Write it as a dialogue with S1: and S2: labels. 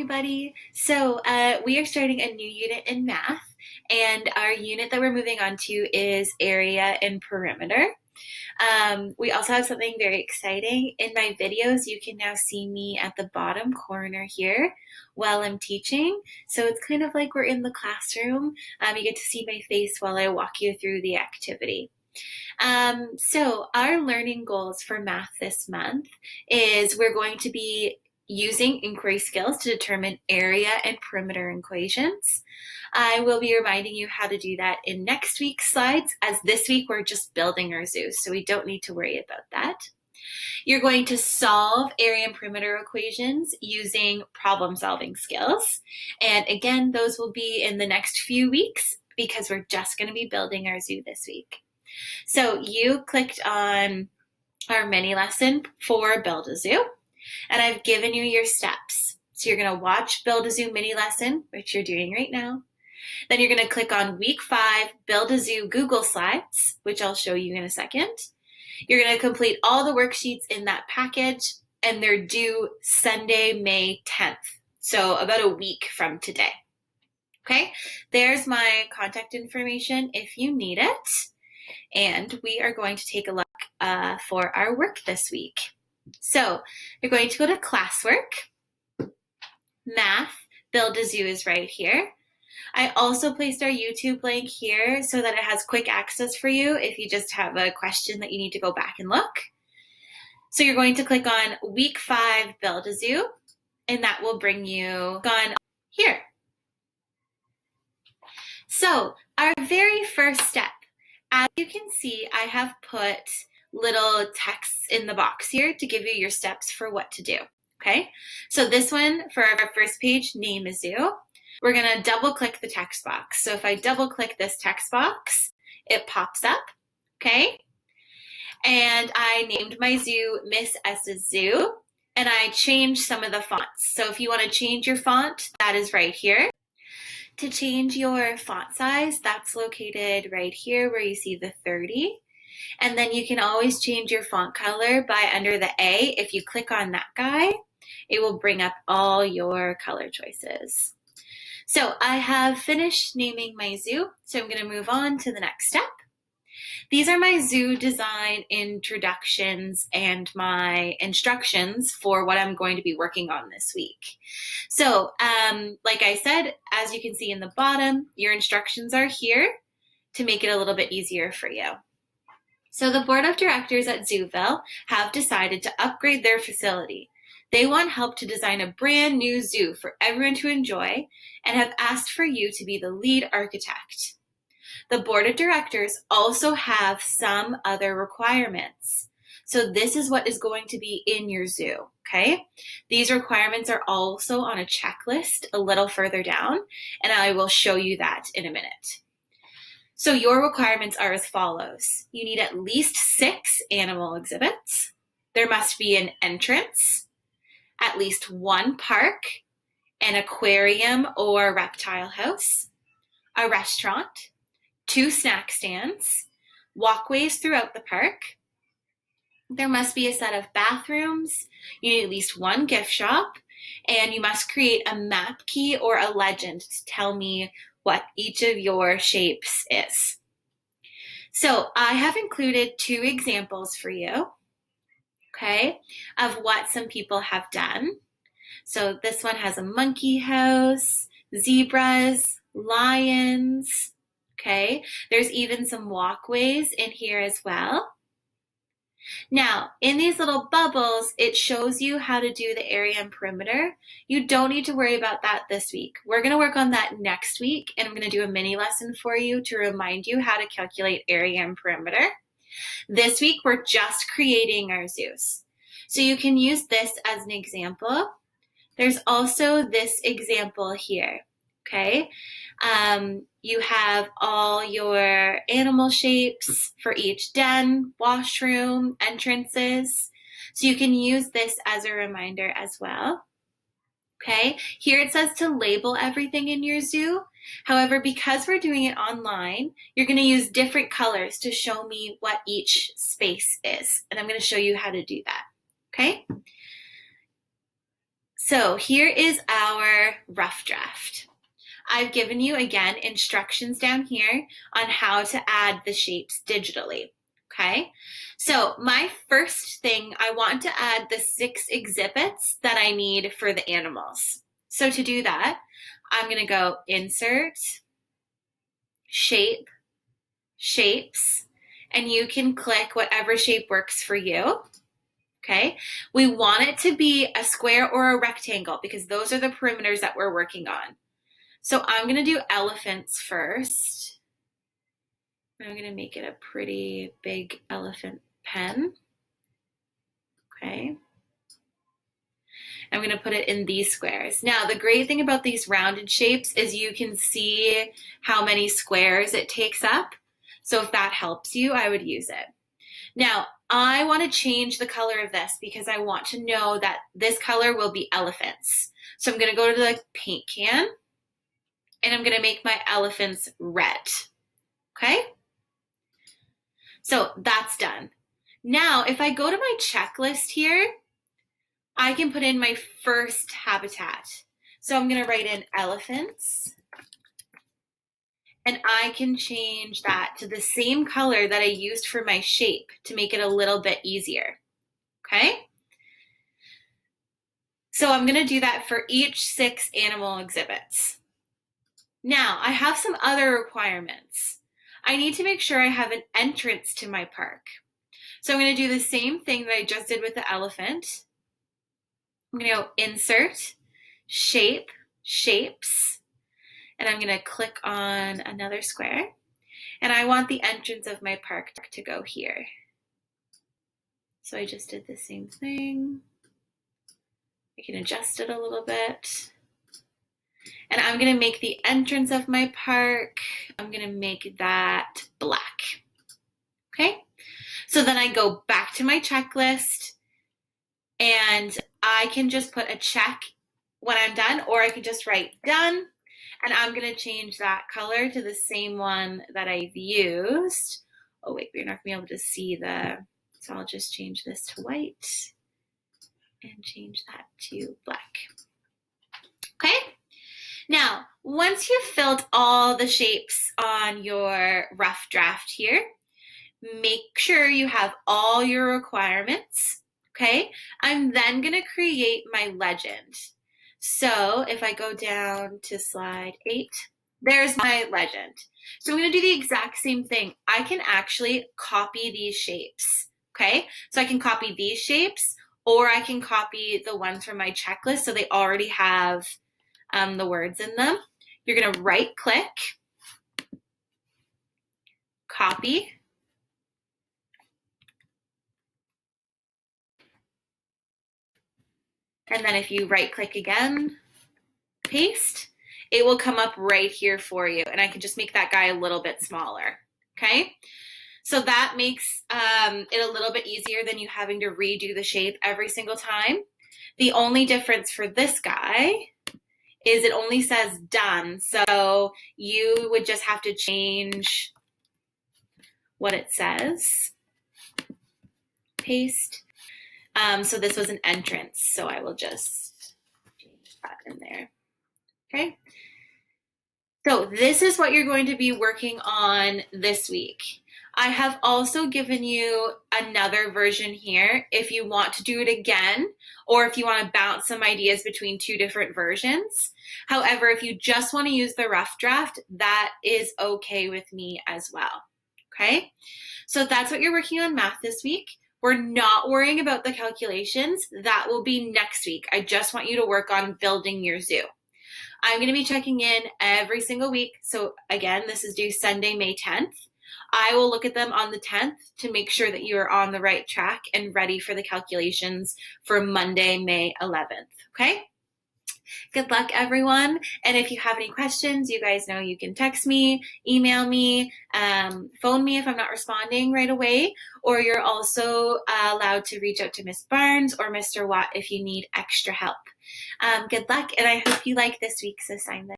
S1: everybody. We are starting a new unit in math, and our unit that we're moving on to is area and perimeter. We also have something very exciting. In my videos, you can now see me at the bottom corner here while I'm teaching. So it's kind of like we're in the classroom. You get to see my face while I walk you through the activity. Our learning goals for math this month is we're going to be using inquiry skills to determine area and perimeter equations. I will be reminding you how to do that in next week's slides, as this week we're just building our zoo, so we don't need to worry about that. You're going to solve area and perimeter equations using problem-solving skills. And again, those will be in the next few weeks because we're just going to be building our zoo this week. So you clicked on our mini lesson for Build a Zoo, and I've given you your steps. So you're going to watch Build a Zoo mini lesson, which you're doing right now. Then you're going to click on week 5, Build a Zoo Google Slides, which I'll show you in a second. You're going to complete all the worksheets in that package, and they're due Sunday, May 10th. So about a week from today. Okay, there's my contact information if you need it. And we are going to take a look for our work this week. So you're going to go to classwork, math, Build a Zoo is right here. I also placed our YouTube link here so that it has quick access for you if you just have a question that you need to go back and look. So you're going to click on week 5, Build a Zoo, and that will bring you on here. So our very first step, as you can see, I have put little texts in the box here to give you your steps for what to do, okay? So this one, for our first page, name a zoo, we're gonna double click the text box. So if I double click this text box, it pops up, okay? And I named my zoo Miss S's Zoo, and I changed some of the fonts. So if you wanna change your font, that is right here. To change your font size, that's located right here where you see the 30. And then you can always change your font color by under the A. If you click on that guy, it will bring up all your color choices. So I have finished naming my zoo, so I'm going to move on to the next step. These are my zoo design introductions and my instructions for what I'm going to be working on this week. So, like I said, as you can see in the bottom, your instructions are here to make it a little bit easier for you. So the board of directors at Zooville have decided to upgrade their facility. They want help to design a brand new zoo for everyone to enjoy and have asked for you to be the lead architect. The board of directors also have some other requirements. So this is what is going to be in your zoo, okay? These requirements are also on a checklist a little further down, and I will show you that in a minute. So your requirements are as follows. You need at least 6 animal exhibits. There must be an entrance, at least 1 park, an aquarium or reptile house, a restaurant, 2 snack stands, walkways throughout the park. There must be a set of bathrooms. You need at least 1 gift shop, and you must create a map key or a legend to tell me what each of your shapes is. So I have included 2 examples for you, okay, of what some people have done. So this one has a monkey house, zebras, lions, okay? There's even some walkways in here as well. Now, in these little bubbles, it shows you how to do the area and perimeter. You don't need to worry about that this week. We're going to work on that next week, and I'm going to do a mini lesson for you to remind you how to calculate area and perimeter. This week, we're just creating our zoos. So you can use this as an example. There's also this example here, okay? You have all your animal shapes for each den, washroom, entrances. So you can use this as a reminder as well. Okay, here it says to label everything in your zoo. However, because we're doing it online, you're going to use different colors to show me what each space is. And I'm going to show you how to do that. Okay? So here is our rough draft. I've given you, again, instructions down here on how to add the shapes digitally, okay? So my first thing, I want to add the 6 exhibits that I need for the animals. So to do that, I'm gonna go Insert, Shape, Shapes, and you can click whatever shape works for you. Okay, we want it to be a square or a rectangle because those are the perimeters that we're working on. So I'm going to do elephants first. I'm going to make it a pretty big elephant pen. Okay. I'm going to put it in these squares. Now, the great thing about these rounded shapes is you can see how many squares it takes up. So if that helps you, I would use it. Now, I want to change the color of this because I want to know that this color will be elephants. So I'm going to go to the paint can and I'm going to make my elephants red. Okay? So that's done. Now, if I go to my checklist here, I can put in my first habitat. So I'm going to write in elephants. And I can change that to the same color that I used for my shape to make it a little bit easier, okay? So I'm gonna do that for each 6 animal exhibits. Now, I have some other requirements. I need to make sure I have an entrance to my park. So I'm gonna do the same thing that I just did with the elephant. I'm gonna go Insert, Shape, Shapes, and I'm going to click on another square. And I want the entrance of my park to go here. So I just did the same thing. I can adjust it a little bit. And I'm going to make the entrance of my park, I'm going to make that black. Okay? So then I go back to my checklist and I can just put a check when I'm done, or I can just write done. And I'm going to change that color to the same one that I've used. Oh, wait, we're not going to be able to see so I'll just change this to white and change that to black. Okay? Now, once you've filled all the shapes on your rough draft here, make sure you have all your requirements. Okay? I'm then going to create my legend. So if I go down to slide 8, there's my legend. So I'm going to do the exact same thing. I can actually copy these shapes, okay? So I can copy these shapes, or I can copy the ones from my checklist so they already have the words in them. You're going to right-click, copy, and then if you right-click again, paste, it will come up right here for you. And I can just make that guy a little bit smaller, okay? So that makes it a little bit easier than you having to redo the shape every single time. The only difference for this guy is it only says done. So you would just have to change what it says. Paste. So this was an entrance. So I will just change that in there. Okay. So this is what you're going to be working on this week. I have also given you another version here if you want to do it again, or if you want to bounce some ideas between 2 different versions. However, if you just want to use the rough draft, that is okay with me as well. Okay? So that's what you're working on math this week. We're not worrying about the calculations. That will be next week. I just want you to work on building your zoo. I'm going to be checking in every single week. So again, this is due Sunday, May 10th. I will look at them on the 10th to make sure that you are on the right track and ready for the calculations for Monday, May 11th. Okay? Good luck, everyone. And if you have any questions, you guys know you can text me, email me, phone me if I'm not responding right away, or you're also allowed to reach out to Miss Barnes or Mr. Watt if you need extra help. Good luck, and I hope you like this week's assignment.